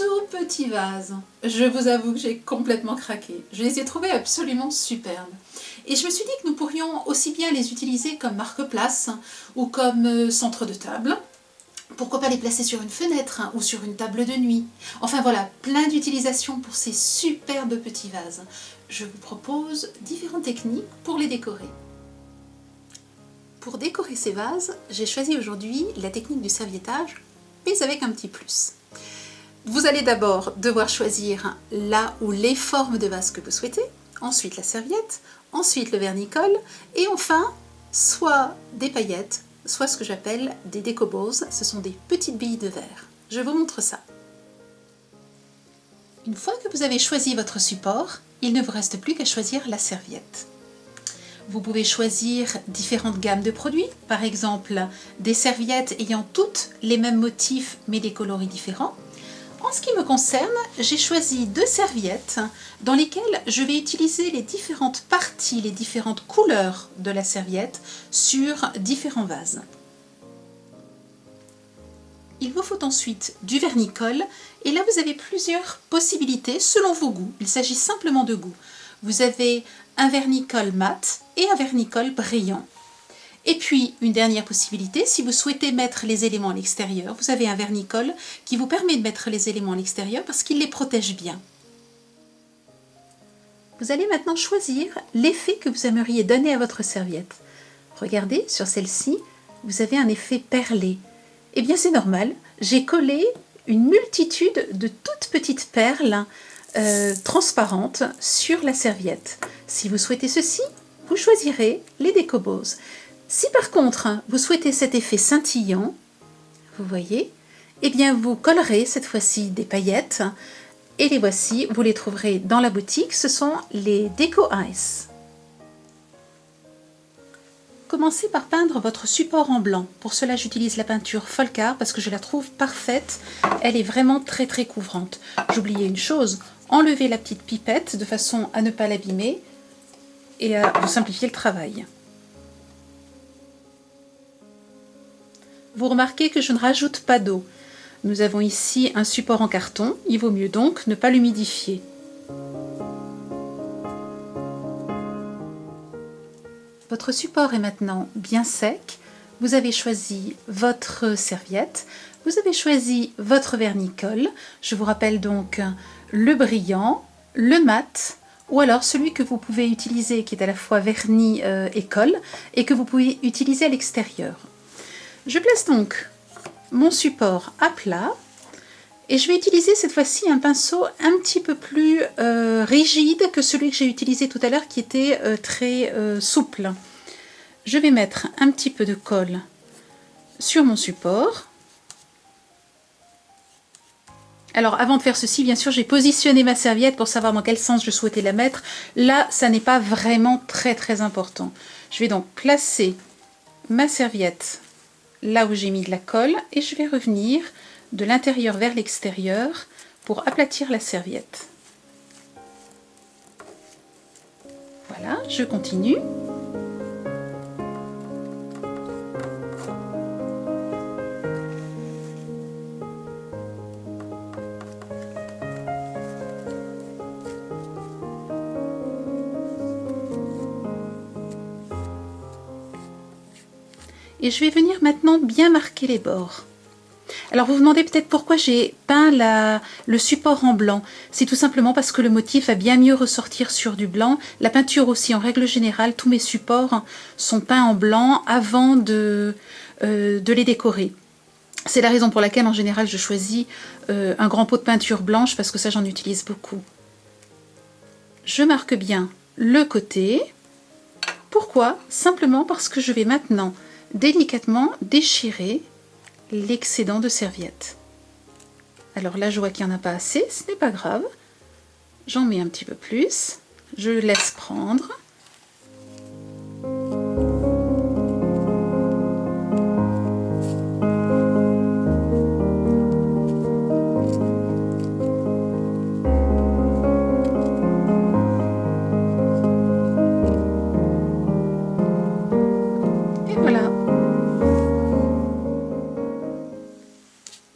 tout petits vases. Je vous avoue que j'ai complètement craqué. Je les ai trouvés absolument superbes. Et je me suis dit que nous pourrions aussi bien les utiliser comme marque-place ou comme centre de table. Pourquoi pas les placer sur une fenêtre ou sur une table de nuit. Enfin voilà, plein d'utilisations pour ces superbes petits vases. Je vous propose différentes techniques pour les décorer. Pour décorer ces vases, j'ai choisi aujourd'hui la technique du serviettage, mais avec un petit plus. Vous allez d'abord devoir choisir la ou les formes de vases que vous souhaitez, ensuite la serviette, ensuite le vernicole, et enfin, soit des paillettes, soit ce que j'appelle des décoballs, ce sont des petites billes de verre. Je vous montre ça. Une fois que vous avez choisi votre support, il ne vous reste plus qu'à choisir la serviette. Vous pouvez choisir différentes gammes de produits, par exemple des serviettes ayant toutes les mêmes motifs mais des coloris différents. En ce qui me concerne, j'ai choisi 2 serviettes dans lesquelles je vais utiliser les différentes parties, les différentes couleurs de la serviette sur différents vases. Il vous faut ensuite du vernicole et là vous avez plusieurs possibilités selon vos goûts. Il s'agit simplement de goût. Vous avez un vernicole mat et un vernicole brillant. Et puis, une dernière possibilité, si vous souhaitez mettre les éléments à l'extérieur, vous avez un vernicole qui vous permet de mettre les éléments à l'extérieur parce qu'il les protège bien. Vous allez maintenant choisir l'effet que vous aimeriez donner à votre serviette. Regardez, sur celle-ci, vous avez un effet perlé. Eh bien, c'est normal, j'ai collé une multitude de toutes petites perles transparentes sur la serviette. Si vous souhaitez ceci, vous choisirez les décoballs. Si par contre vous souhaitez cet effet scintillant, vous voyez, eh bien vous collerez cette fois-ci des paillettes et les voici, vous les trouverez dans la boutique, ce sont les Deco Ice. Commencez par peindre votre support en blanc. Pour cela j'utilise la peinture Folkart parce que je la trouve parfaite, elle est vraiment très couvrante. J'oubliais une chose, enlevez la petite pipette de façon à ne pas l'abîmer et à vous simplifier le travail. Vous remarquez que je ne rajoute pas d'eau. Nous avons ici un support en carton, il vaut mieux donc ne pas l'humidifier. Votre support est maintenant bien sec. Vous avez choisi votre serviette, vous avez choisi votre vernicole. Je vous rappelle donc le brillant, le mat, ou alors celui que vous pouvez utiliser qui est à la fois vernis et colle, et que vous pouvez utiliser à l'extérieur. Je place donc mon support à plat et je vais utiliser cette fois-ci un pinceau un petit peu plus rigide que celui que j'ai utilisé tout à l'heure qui était très souple. Je vais mettre un petit peu de colle sur mon support. Alors avant de faire ceci, bien sûr, j'ai positionné ma serviette pour savoir dans quel sens je souhaitais la mettre. Là, ça n'est pas vraiment très important. Je vais donc placer ma serviette là où j'ai mis de la colle et je vais revenir de l'intérieur vers l'extérieur pour aplatir la serviette. Voilà, je continue. Et je vais venir maintenant bien marquer les bords. Alors vous vous demandez peut-être pourquoi j'ai peint le support en blanc. C'est tout simplement parce que le motif va bien mieux ressortir sur du blanc. La peinture aussi, en règle générale, tous mes supports sont peints en blanc avant de les décorer. C'est la raison pour laquelle en général je choisis un grand pot de peinture blanche parce que ça j'en utilise beaucoup. Je marque bien le côté. Pourquoi? Simplement parce que je vais maintenant délicatement déchirer l'excédent de serviette. Alors là je vois qu'il n'y en a pas assez, ce n'est pas grave. J'en mets un petit peu plus, je laisse prendre.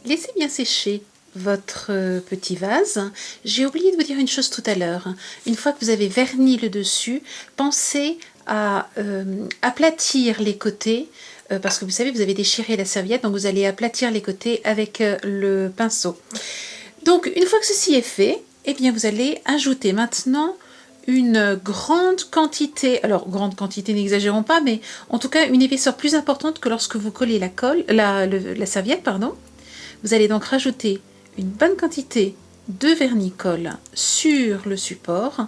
Laissez bien sécher votre petit vase. J'ai oublié de vous dire une chose tout à l'heure. Une fois que vous avez verni le dessus, pensez à aplatir les côtés, parce que vous savez, vous avez déchiré la serviette, donc vous allez aplatir les côtés avec le pinceau. Donc, une fois que ceci est fait, eh bien, vous allez ajouter maintenant une grande quantité, alors grande quantité, n'exagérons pas, mais en tout cas une épaisseur plus importante que lorsque vous collez la serviette, pardon. Vous allez donc rajouter une bonne quantité de vernis-colle sur le support.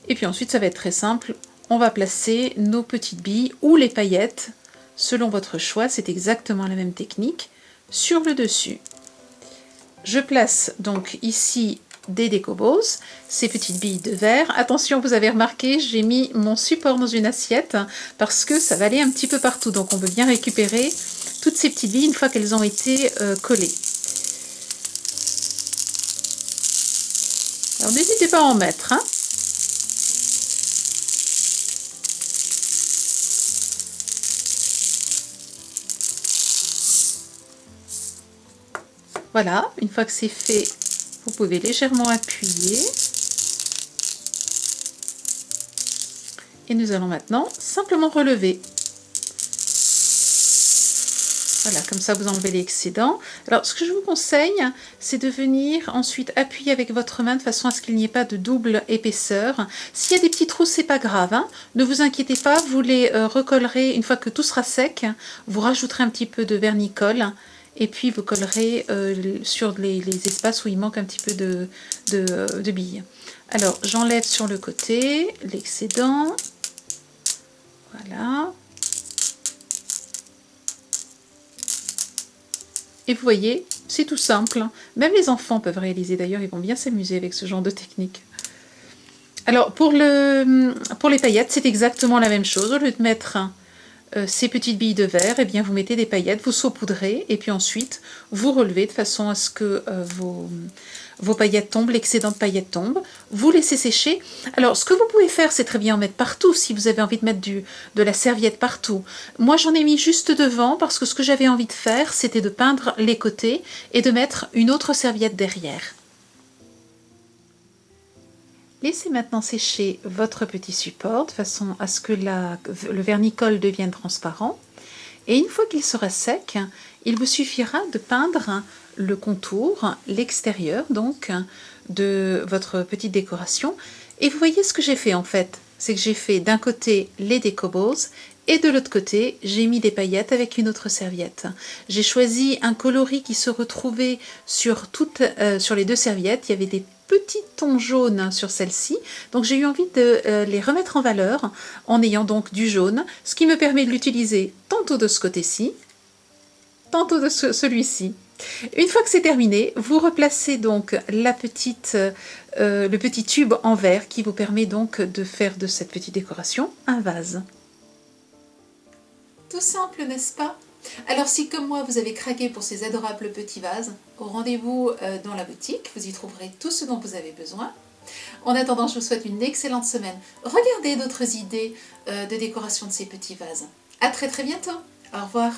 Et puis ensuite, ça va être très simple. On va placer nos petites billes ou les paillettes, selon votre choix, c'est exactement la même technique, sur le dessus. Je place donc ici des décobos, ces petites billes de verre. Attention, vous avez remarqué, j'ai mis mon support dans une assiette parce que ça va aller un petit peu partout. Donc on peut bien récupérer toutes ces petites billes une fois qu'elles ont été collées. Alors n'hésitez pas à en mettre. Voilà, une fois que c'est fait, vous pouvez légèrement appuyer. Et nous allons maintenant simplement relever. Voilà, comme ça vous enlevez l'excédent. Alors, ce que je vous conseille, c'est de venir ensuite appuyer avec votre main de façon à ce qu'il n'y ait pas de double épaisseur. S'il y a des petits trous, c'est pas grave, hein. Ne vous inquiétez pas, vous les recollerez une fois que tout sera sec. Vous rajouterez un petit peu de vernis-colle. Et puis vous collerez sur les espaces où il manque un petit peu de billes. Alors j'enlève sur le côté l'excédent. Voilà. Et vous voyez, c'est tout simple. Même les enfants peuvent réaliser, d'ailleurs, ils vont bien s'amuser avec ce genre de technique. Alors pour les paillettes, c'est exactement la même chose. Au lieu de mettre ces petites billes de verre, eh bien vous mettez des paillettes, vous saupoudrez et puis ensuite vous relevez de façon à ce que vos paillettes tombent, l'excédent de paillettes tombe. Vous laissez sécher. Alors ce que vous pouvez faire, c'est très bien en mettre partout si vous avez envie de mettre de la serviette partout. Moi j'en ai mis juste devant parce que ce que j'avais envie de faire, c'était de peindre les côtés et de mettre une autre serviette derrière. Laissez maintenant sécher votre petit support de façon à ce que le vernis-colle devienne transparent. Et une fois qu'il sera sec, il vous suffira de peindre le contour, l'extérieur donc, de votre petite décoration. Et vous voyez ce que j'ai fait en fait, c'est que j'ai fait d'un côté les décobos et de l'autre côté, j'ai mis des paillettes avec une autre serviette. J'ai choisi un coloris qui se retrouvait sur les deux serviettes. Il y avait des petits tons jaunes sur celle-ci. Donc j'ai eu envie de les remettre en valeur en ayant donc du jaune, ce qui me permet de l'utiliser tantôt de ce côté-ci, tantôt de celui-ci. Une fois que c'est terminé, vous replacez donc le petit tube en verre qui vous permet donc de faire de cette petite décoration un vase. Tout simple, n'est-ce pas? Alors si comme moi vous avez craqué pour ces adorables petits vases, rendez-vous dans la boutique, vous y trouverez tout ce dont vous avez besoin. En attendant, je vous souhaite une excellente semaine. Regardez d'autres idées de décoration de ces petits vases. À très bientôt. Au revoir.